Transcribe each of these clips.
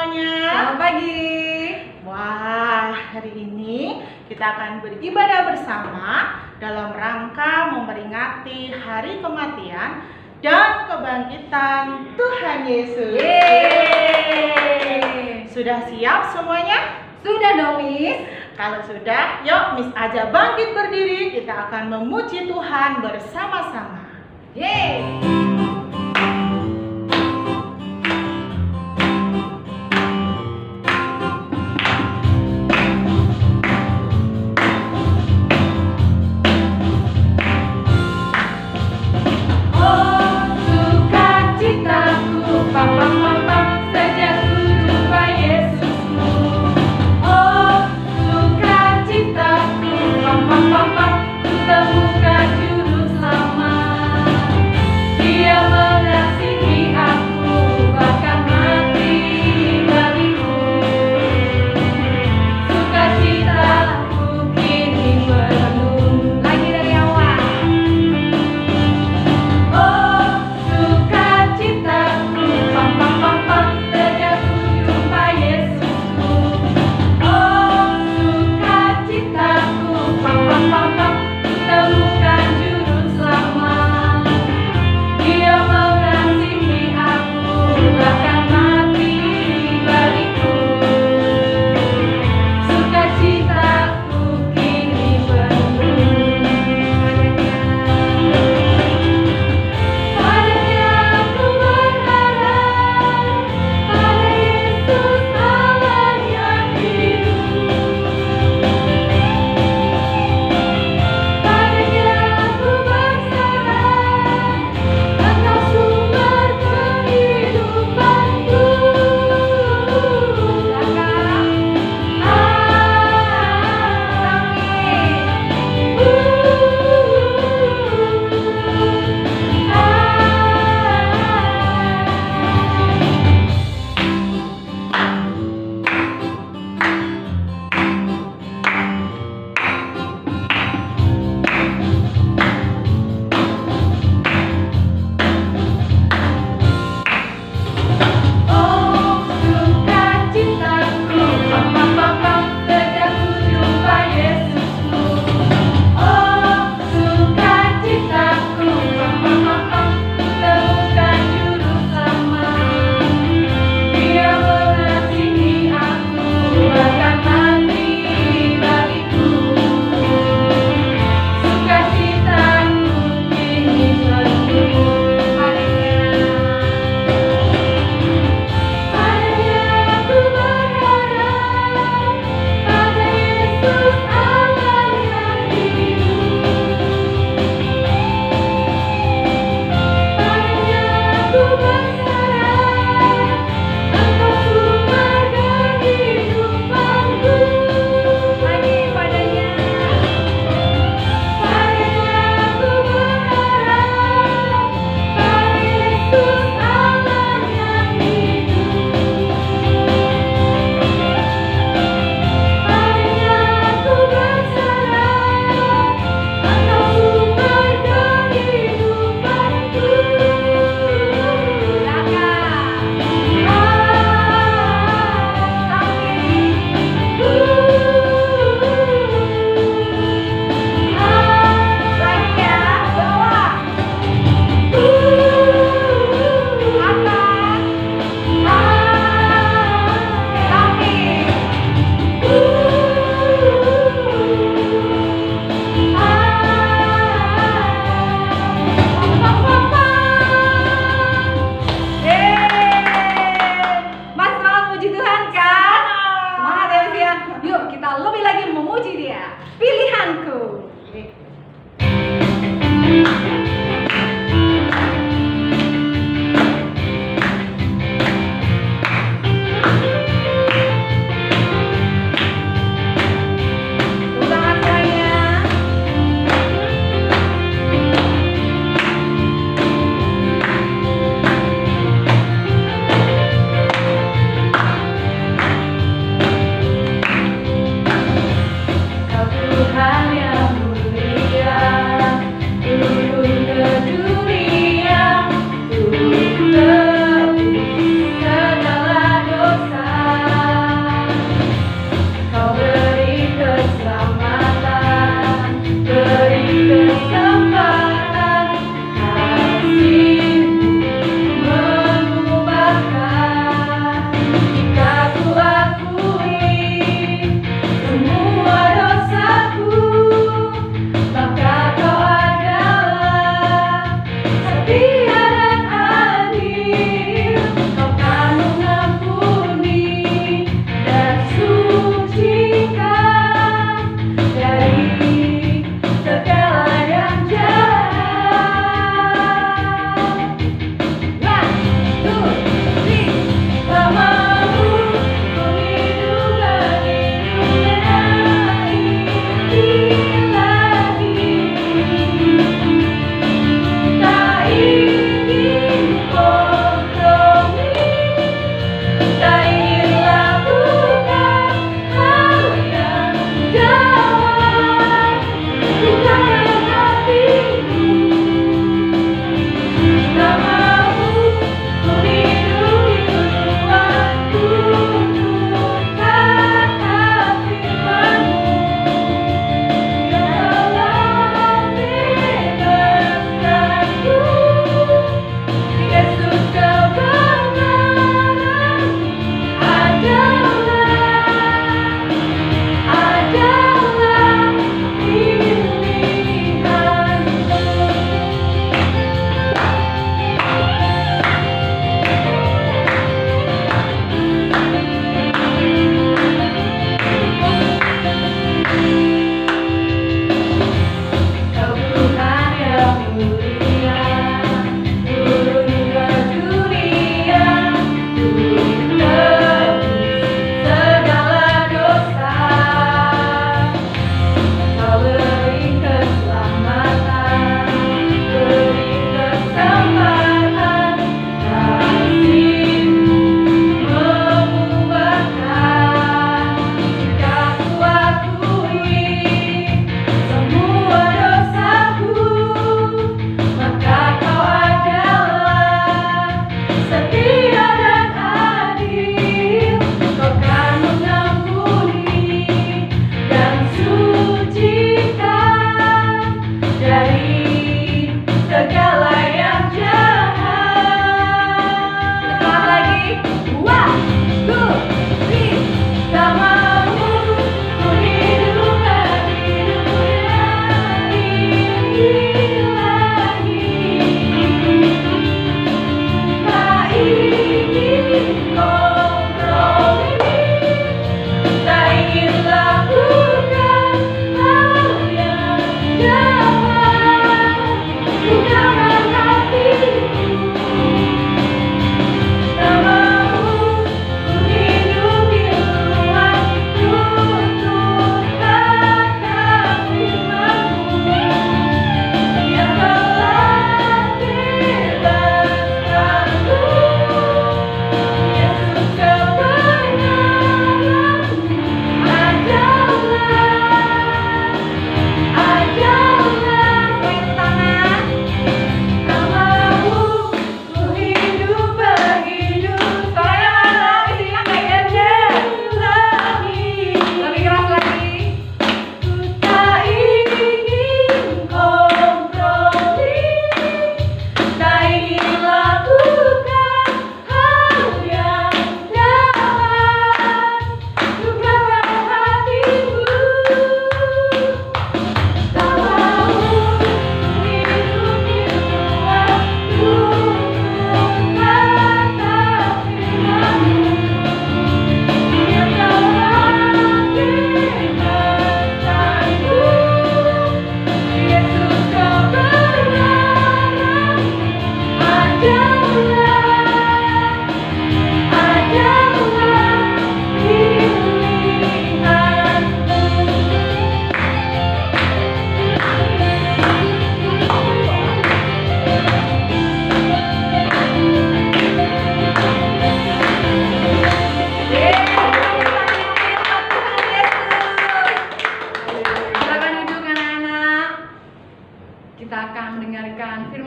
semuanya. Selamat pagi. Wah, hari ini kita akan beribadah bersama dalam rangka memperingati hari kematian dan kebangkitan Tuhan Yesus. Yeay. Sudah siap semuanya? Sudah dong, Miss. Kalau sudah, yuk Miss ajak bangkit berdiri. Kita akan memuji Tuhan bersama-sama. Yeay.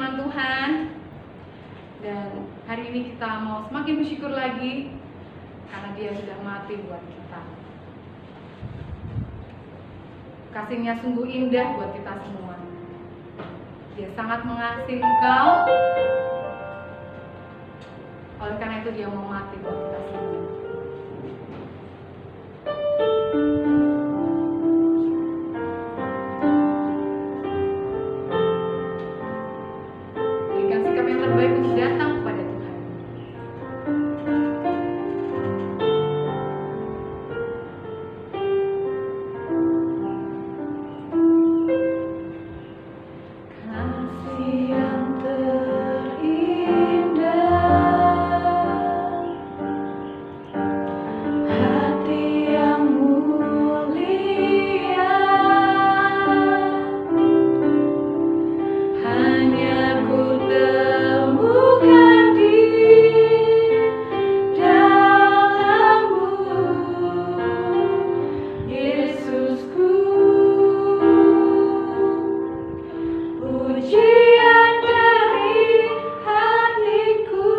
firman Tuhan. Dan hari ini kita mau semakin bersyukur lagi karena Dia sudah mati buat kita. Kasih-Nya sungguh indah buat kita semua. Dia sangat mengasihi engkau. Oleh karena itu Dia mau mati buat kita semua. Berikan sikap yang terbaik untuk datang kepada Tuhan. Kasih yang terindah, hati yang mulia, hanya ku temukan di dalam-Mu, Yesusku. Pujian dari hatiku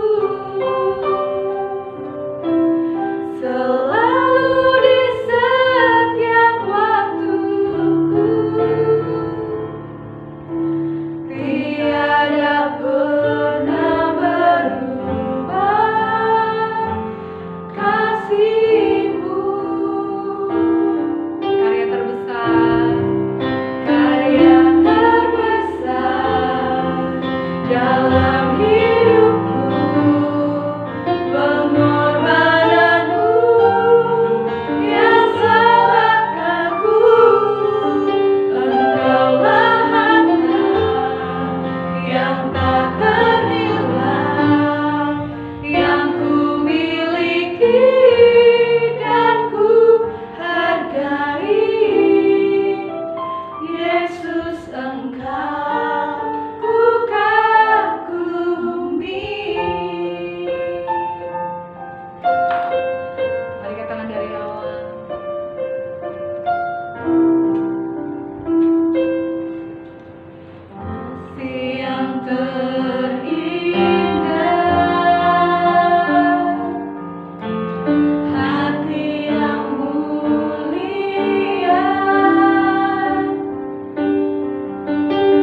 selalu di setiap waktuku, tiada pernah berubah kasih-Mu. Karya terbesar Karya terbesar dalam hidupku, pengorbananmu yang sangat agung. Engkaulah harta yang tak ternilai, yang ku miliki dan ku hargai. Yesus, Engkau ku kagumi. balikan tangan dari awal. Kasih yang terindah, hati yang mulia,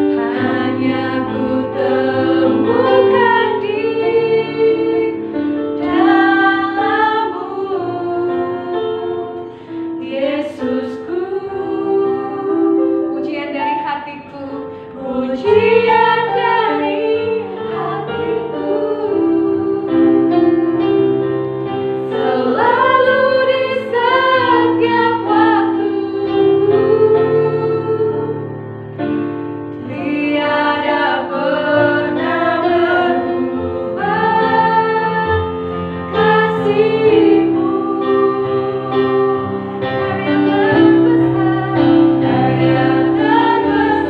hanya ku temukan di dalam-Mu, Yesusku. Pujian dari hatiku. Pujian dari hatiku selalu di setiap waktuku, tiada pernah berubah kasih-Mu. Karya terbesar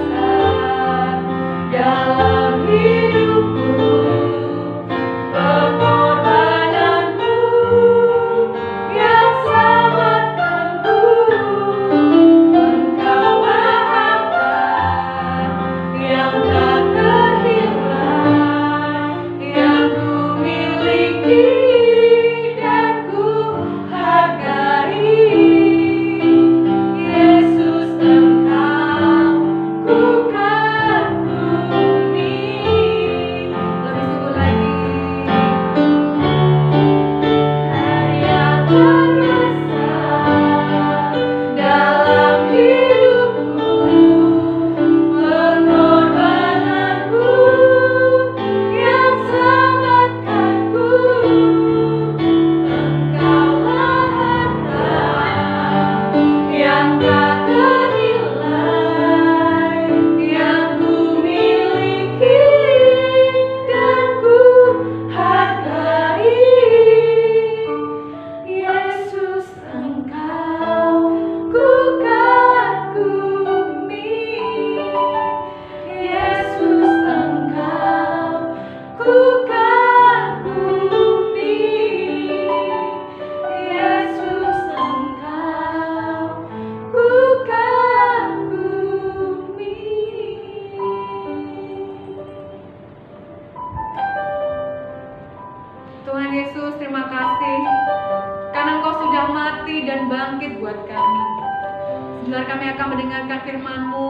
benar kami akan mendengarkan firman-Mu.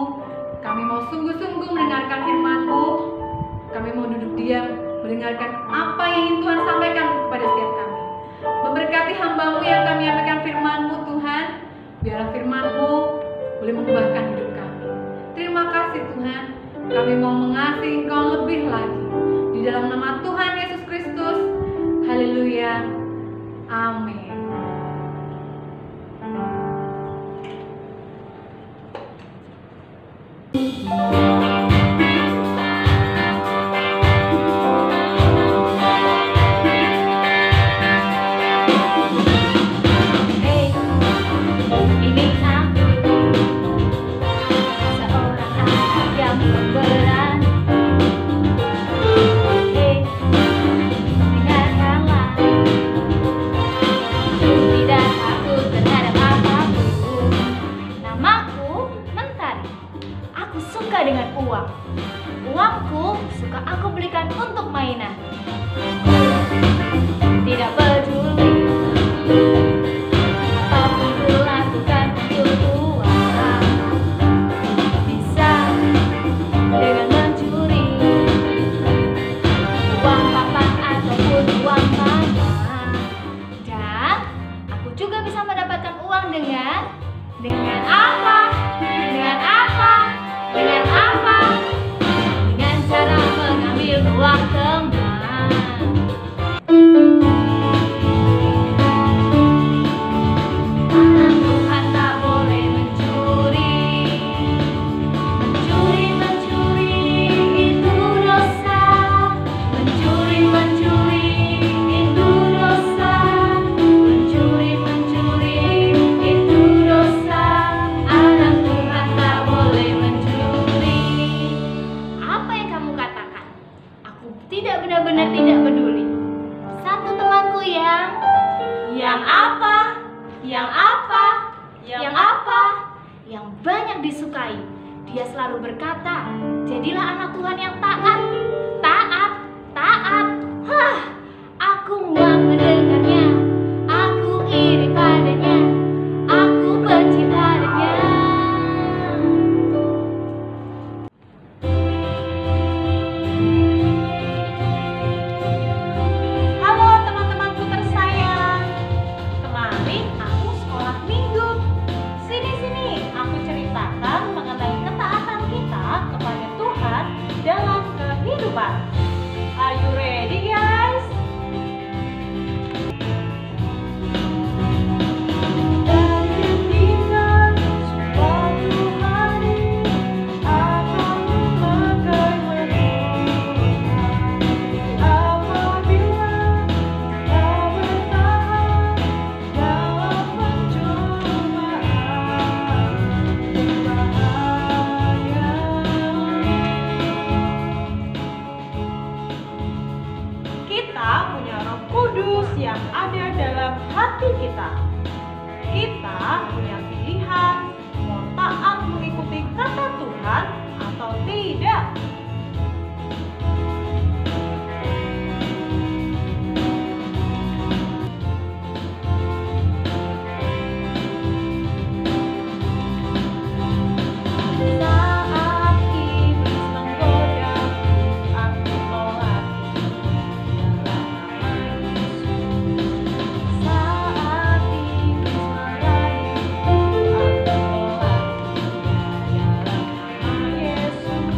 Kami mau sungguh-sungguh mendengarkan firman-Mu. Kami mau duduk diam mendengarkan apa yang ingin Tuhan sampaikan kepada setiap kami. Memberkati hamba-Mu yang kami menyampaikan firman-Mu Tuhan. Biarlah firman-Mu boleh mengubahkan hidup kami. Terima kasih Tuhan. Kami mau mengasihi Engkau lebih lagi. Di dalam nama Tuhan Yesus Kristus. Haleluya. Amin. Dengan uang. Uangku suka aku belikan untuk mainan. Tidak peduli apapun ku lakukan untuk uang. Bisa dengan mencuri uang papa ataupun uang mama. Dan aku juga bisa mendapatkan uang dengan apa? Dengan apa? Dengan apa? Dengan cara mengambil uang teman. Anak Tuhan tak boleh mencuri. Mencuri itu dosa. Mencuri itu dosa. Mencuri itu dosa. Anak Tuhan tak boleh mencuri. Apa yang kamu katakan? Aku tidak benar-benar tidak peduli. Satu temanku yang apa? Yang apa? Yang apa? Yang banyak disukai. Dia selalu berkata, jadilah anak Tuhan yang taat. Taat. Hah, aku muak mendengarnya. Aku iri padanya. Aku benci padanya. Halo teman-temanku tersayang. Kemarin aku sekolah minggu. Sini, aku ceritakan mengenai ketaatan kita kepada Tuhan dalam kehidupan. Are you ready guys? Dari ketinggian suatu hari akan memakai menolong. Apabila kau bertahan dalam pencobaan berbahaya. Kita punya Roh Kudus yang ada dalam hati kita. Kita punya pilihan mau taat mengikuti kata Tuhan atau tidak. Saat iblis menggoda, aku tolak dalam nama Yesus. Saat iblis merayu, aku tolak dalam nama Yesus.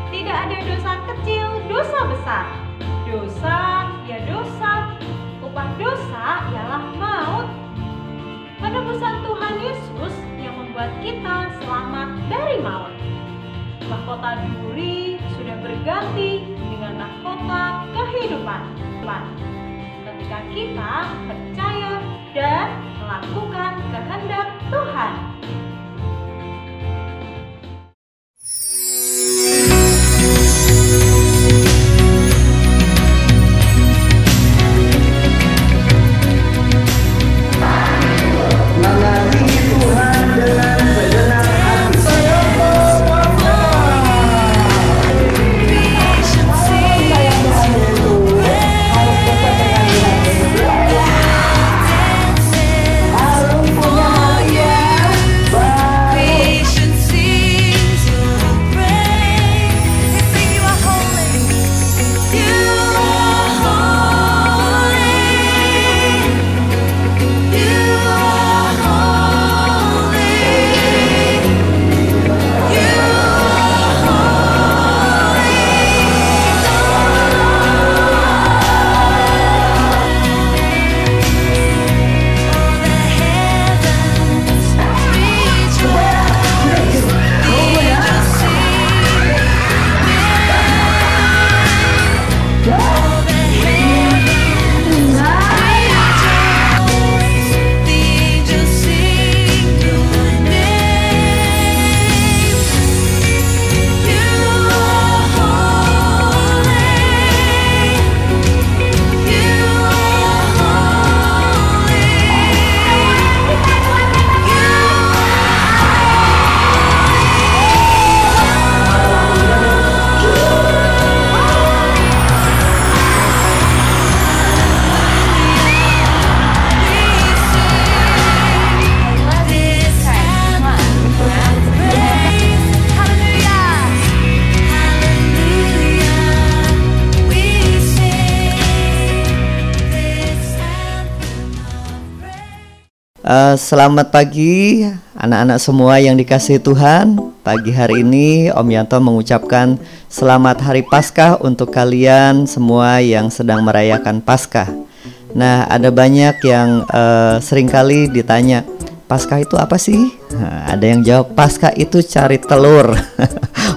Tidak ada dosa kecil, dosa besar. Dosa, ya dosa. Upah dosa ialah maut. Penebusan Tuhan Yesus yang membuat kita selamat dari maut. Mahkota duri sudah berganti dengan mahkota kehidupan. Ketika kita percaya dan melakukan kehendak Tuhan. Selamat pagi anak-anak semua yang dikasihi Tuhan. Pagi hari ini Om Yanto mengucapkan selamat hari Paskah untuk kalian semua yang sedang merayakan Paskah. Nah, ada banyak yang seringkali ditanya, Paskah itu apa sih? Ada yang jawab, Paskah itu cari telur.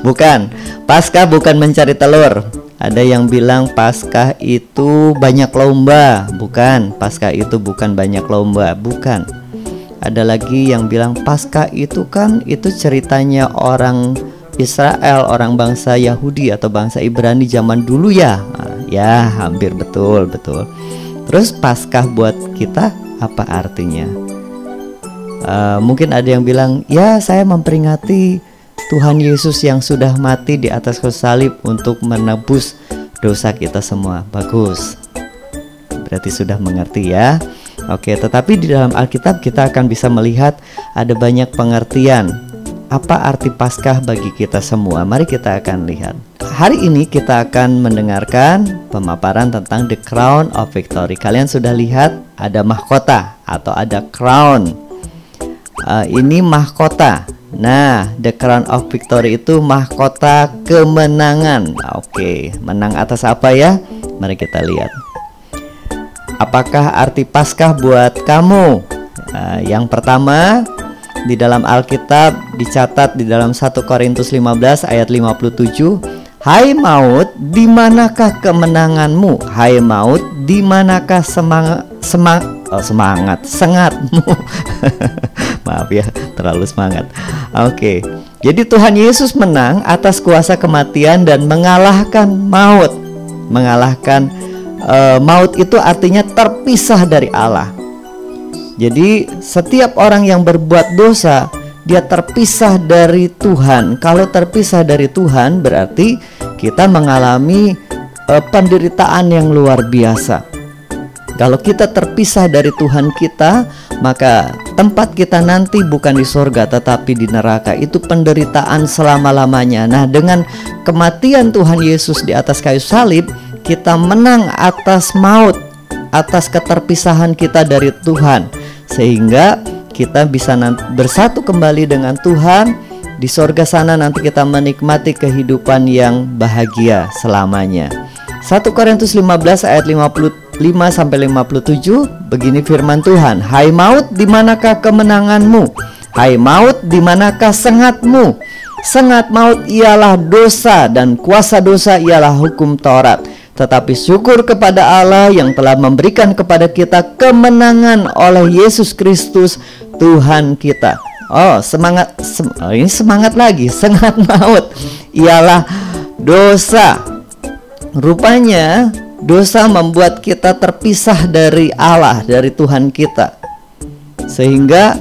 Bukan, Paskah bukan mencari telur. Ada yang bilang Paskah itu banyak lomba. Bukan, Paskah itu bukan banyak lomba. Bukan. Ada lagi yang bilang Paskah itu kan itu ceritanya orang Israel, orang bangsa Yahudi atau bangsa Ibrani zaman dulu ya. Ya, hampir betul. Terus Paskah buat kita apa artinya? Mungkin ada yang bilang, ya saya memperingati Tuhan Yesus yang sudah mati di atas kayu salib untuk menebus dosa kita semua. Bagus, berarti sudah mengerti ya. Oke, tetapi di dalam Alkitab kita akan bisa melihat ada banyak pengertian apa arti Paskah bagi kita semua. Mari kita akan lihat. Hari ini kita akan mendengarkan pemaparan tentang The Crown of Victory. Kalian sudah lihat ada mahkota atau ada crown. Ini mahkota. Nah, The Crown of Victory itu mahkota kemenangan. Oke, menang atas apa ya? Mari kita lihat. Apakah arti Paskah buat kamu? Yang pertama, di dalam Alkitab dicatat di dalam 1 Korintus 15 ayat 57, Hai maut, di manakah kemenanganmu? Hai maut, di manakah sengatmu? Maaf ya, terlalu semangat. Oke. Jadi Tuhan Yesus menang atas kuasa kematian dan mengalahkan maut. Mengalahkan maut itu artinya terpisah dari Allah. Jadi setiap orang yang berbuat dosa, dia terpisah dari Tuhan. Kalau terpisah dari Tuhan berarti kita mengalami penderitaan yang luar biasa. Kalau kita terpisah dari Tuhan kita, maka tempat kita nanti bukan di surga tetapi di neraka. Itu penderitaan selama-lamanya. Nah, dengan kematian Tuhan Yesus di atas kayu salib, kita menang atas maut, atas keterpisahan kita dari Tuhan, sehingga kita bisa bersatu kembali dengan Tuhan. Di surga sana nanti kita menikmati kehidupan yang bahagia selamanya. 1 Korintus 15 ayat 55-57, begini firman Tuhan, Hai maut, di manakah kemenanganmu? Hai maut, di manakah sengatmu? Sengat maut ialah dosa, dan kuasa dosa ialah hukum Taurat. Tetapi syukur kepada Allah yang telah memberikan kepada kita kemenangan oleh Yesus Kristus Tuhan kita. Ini semangat lagi. Sengat maut ialah dosa. Rupanya dosa membuat kita terpisah dari Allah, dari Tuhan kita, sehingga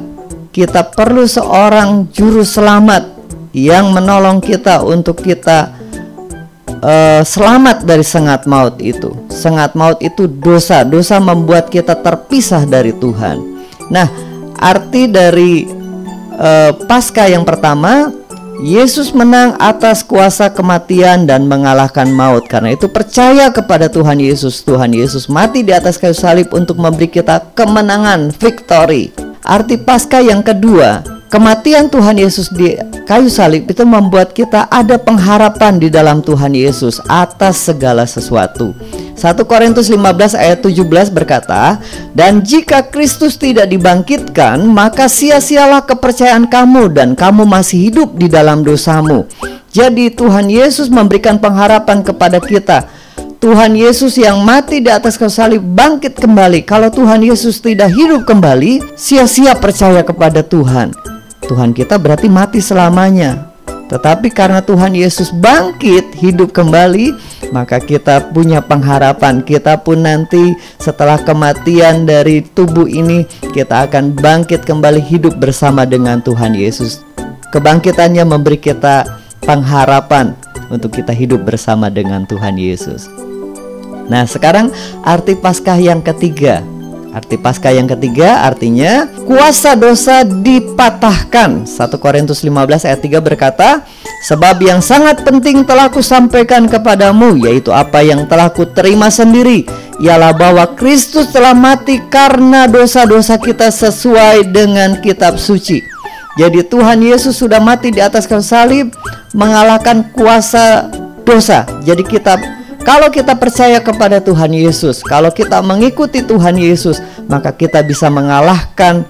kita perlu seorang juru selamat yang menolong kita untuk kita selamat dari sengat maut itu. Sengat maut itu dosa. Dosa membuat kita terpisah dari Tuhan. Nah, arti dari Paskah yang pertama, Yesus menang atas kuasa kematian dan mengalahkan maut. Karena itu percaya kepada Tuhan Yesus. Tuhan Yesus mati di atas kayu salib untuk memberi kita kemenangan, victory. Arti Paskah yang kedua, kematian Tuhan Yesus di kayu salib itu membuat kita ada pengharapan di dalam Tuhan Yesus atas segala sesuatu. 1 Korintus 15 ayat 17 berkata, dan jika Kristus tidak dibangkitkan, maka sia-sialah kepercayaan kamu dan kamu masih hidup di dalam dosamu. Jadi Tuhan Yesus memberikan pengharapan kepada kita. Tuhan Yesus yang mati di atas kayu salib bangkit kembali. Kalau Tuhan Yesus tidak hidup kembali, sia-sia percaya kepada Tuhan. Tuhan kita berarti mati selamanya. Tetapi karena Tuhan Yesus bangkit, hidup kembali, maka kita punya pengharapan. Kita pun nanti setelah kematian dari tubuh ini, kita akan bangkit kembali hidup bersama dengan Tuhan Yesus. Kebangkitannya memberi kita pengharapan untuk kita hidup bersama dengan Tuhan Yesus. Nah, sekarang arti Paskah yang ketiga. Arti Paskah yang ketiga artinya kuasa dosa dipatahkan. 1 Korintus 15 ayat 3 berkata, sebab yang sangat penting telah kusampaikan kepadamu, yaitu apa yang telah kuterima sendiri, ialah bahwa Kristus telah mati karena dosa-dosa kita sesuai dengan kitab suci. Jadi Tuhan Yesus sudah mati di atas kayu salib, mengalahkan kuasa dosa. Jadi kalau kita percaya kepada Tuhan Yesus, kalau kita mengikuti Tuhan Yesus, maka kita bisa mengalahkan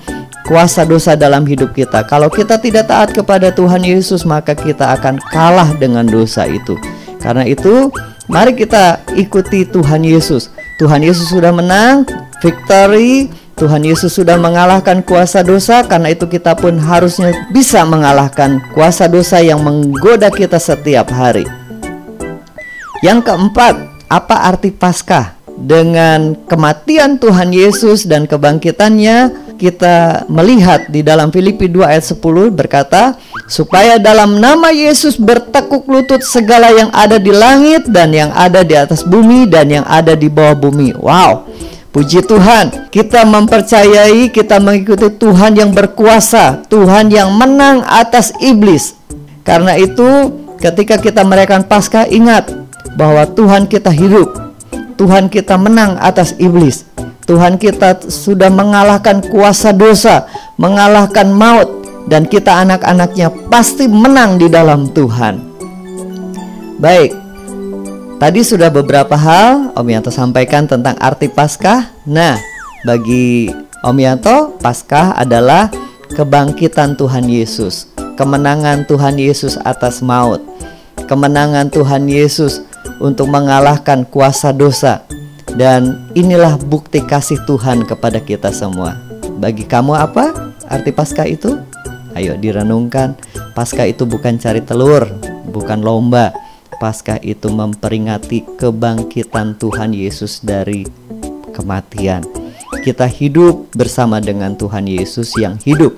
kuasa dosa dalam hidup kita. Kalau kita tidak taat kepada Tuhan Yesus, maka kita akan kalah dengan dosa itu. Karena itu, mari kita ikuti Tuhan Yesus. Tuhan Yesus sudah menang, victory. Tuhan Yesus sudah mengalahkan kuasa dosa. Karena itu kita pun harusnya bisa mengalahkan kuasa dosa yang menggoda kita setiap hari. Yang keempat, apa arti Paskah? Dengan kematian Tuhan Yesus dan kebangkitannya, kita melihat di dalam Filipi 2 ayat 10 berkata, supaya dalam nama Yesus bertekuk lutut segala yang ada di langit dan yang ada di atas bumi dan yang ada di bawah bumi. Wow, puji Tuhan, kita mempercayai, kita mengikuti Tuhan yang berkuasa, Tuhan yang menang atas iblis. Karena itu ketika kita merayakan Paskah, ingat bahwa Tuhan kita hidup, Tuhan kita menang atas iblis, Tuhan kita sudah mengalahkan kuasa dosa, mengalahkan maut, dan kita anak-anaknya pasti menang di dalam Tuhan. Baik, tadi sudah beberapa hal Om Yanto sampaikan tentang arti Paskah. Nah, bagi Om Yanto, Paskah adalah kebangkitan Tuhan Yesus, kemenangan Tuhan Yesus atas maut, kemenangan Tuhan Yesus untuk mengalahkan kuasa dosa. Dan inilah bukti kasih Tuhan kepada kita semua. Bagi kamu apa arti Paskah itu? Ayo direnungkan. Paskah itu bukan cari telur, bukan lomba. Paskah itu memperingati kebangkitan Tuhan Yesus dari kematian. Kita hidup bersama dengan Tuhan Yesus yang hidup.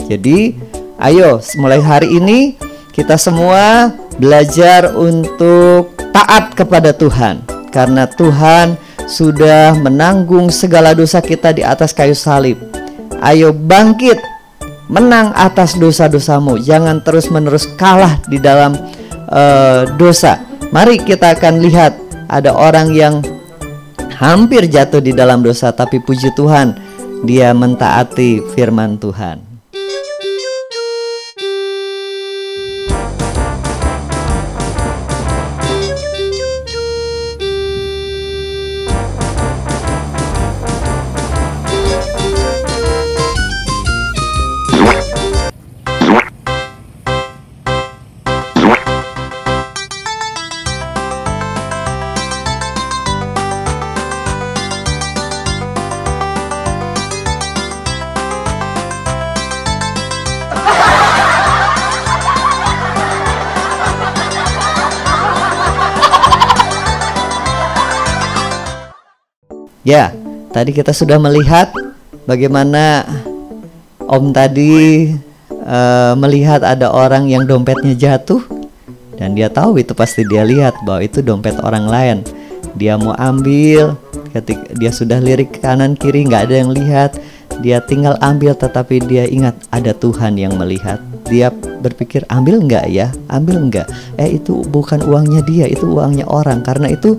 Jadi ayo mulai hari ini kita semua belajar untuk taat kepada Tuhan, karena Tuhan sudah menanggung segala dosa kita di atas kayu salib. Ayo bangkit, menang atas dosa-dosamu. Jangan terus-menerus kalah di dalam dosa. Mari kita akan lihat ada orang yang hampir jatuh di dalam dosa, tapi puji Tuhan, dia mentaati firman Tuhan. Ya, tadi kita sudah melihat bagaimana Om tadi melihat ada orang yang dompetnya jatuh, dan dia tahu itu pasti dia lihat bahwa itu dompet orang lain. Dia mau ambil, ketika dia sudah lirik kanan kiri nggak ada yang lihat, dia tinggal ambil, tetapi dia ingat ada Tuhan yang melihat. Dia berpikir ambil nggak ya, ambil nggak? Itu bukan uangnya dia, itu uangnya orang. Karena itu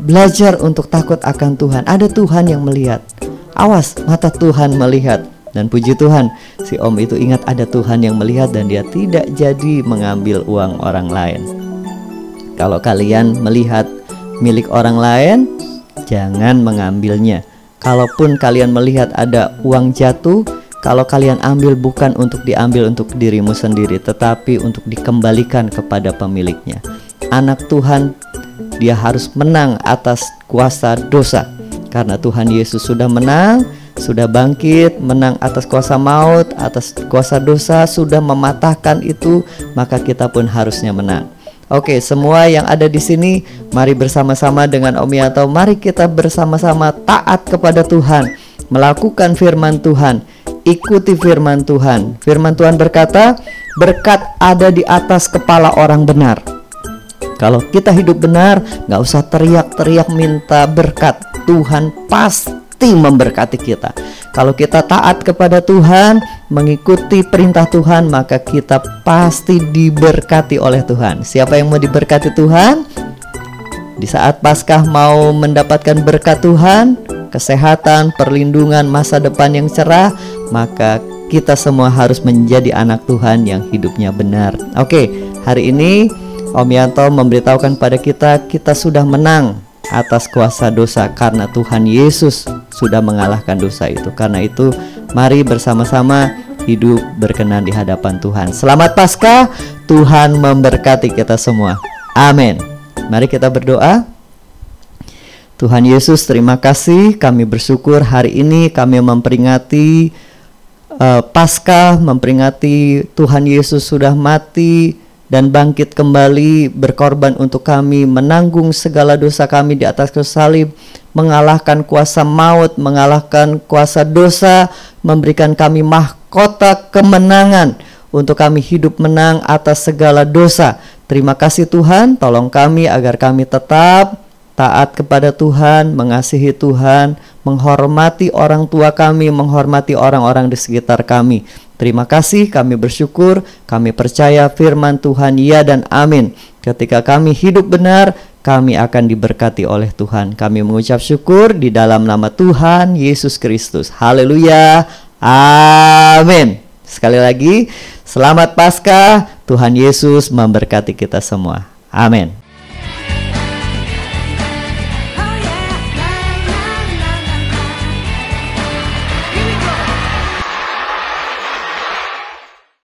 belajar untuk takut akan Tuhan. Ada Tuhan yang melihat. Awas, mata Tuhan melihat. Dan puji Tuhan, si Om itu ingat ada Tuhan yang melihat dan dia tidak jadi mengambil uang orang lain. Kalau kalian melihat milik orang lain, jangan mengambilnya. Kalaupun kalian melihat ada uang jatuh, kalau kalian ambil bukan untuk diambil untuk dirimu sendiri, tetapi untuk dikembalikan kepada pemiliknya. Anak Tuhan, dia harus menang atas kuasa dosa. Karena Tuhan Yesus sudah menang, sudah bangkit, menang atas kuasa maut, atas kuasa dosa, sudah mematahkan itu, maka kita pun harusnya menang. Oke, semua yang ada di sini, mari bersama-sama dengan Om Yanto, mari kita bersama-sama taat kepada Tuhan, melakukan firman Tuhan, ikuti firman Tuhan. Firman Tuhan berkata, berkat ada di atas kepala orang benar. Kalau kita hidup benar, gak usah teriak-teriak minta berkat. Tuhan pasti memberkati kita. Kalau kita taat kepada Tuhan, mengikuti perintah Tuhan, maka kita pasti diberkati oleh Tuhan. Siapa yang mau diberkati Tuhan? Di saat Paskah mau mendapatkan berkat Tuhan, kesehatan, perlindungan, masa depan yang cerah, maka kita semua harus menjadi anak Tuhan yang hidupnya benar. Oke, hari ini Om Yanto memberitahukan pada kita sudah menang atas kuasa dosa karena Tuhan Yesus sudah mengalahkan dosa itu. Karena itu, mari bersama-sama hidup berkenan di hadapan Tuhan. Selamat Paskah, Tuhan memberkati kita semua. Amin. Mari kita berdoa. Tuhan Yesus, terima kasih, kami bersyukur hari ini kami memperingati Paskah, memperingati Tuhan Yesus sudah mati dan bangkit kembali, berkorban untuk kami, menanggung segala dosa kami di atas kayu salib, mengalahkan kuasa maut, mengalahkan kuasa dosa, memberikan kami mahkota kemenangan untuk kami hidup menang atas segala dosa. Terima kasih Tuhan, tolong kami agar kami tetap taat kepada Tuhan, mengasihi Tuhan, menghormati orang tua kami, menghormati orang-orang di sekitar kami. Terima kasih, kami bersyukur, kami percaya firman Tuhan ya dan amin. Ketika kami hidup benar, kami akan diberkati oleh Tuhan. Kami mengucap syukur di dalam nama Tuhan Yesus Kristus. Haleluya, amin. Sekali lagi, selamat Paskah, Tuhan Yesus memberkati kita semua. Amin.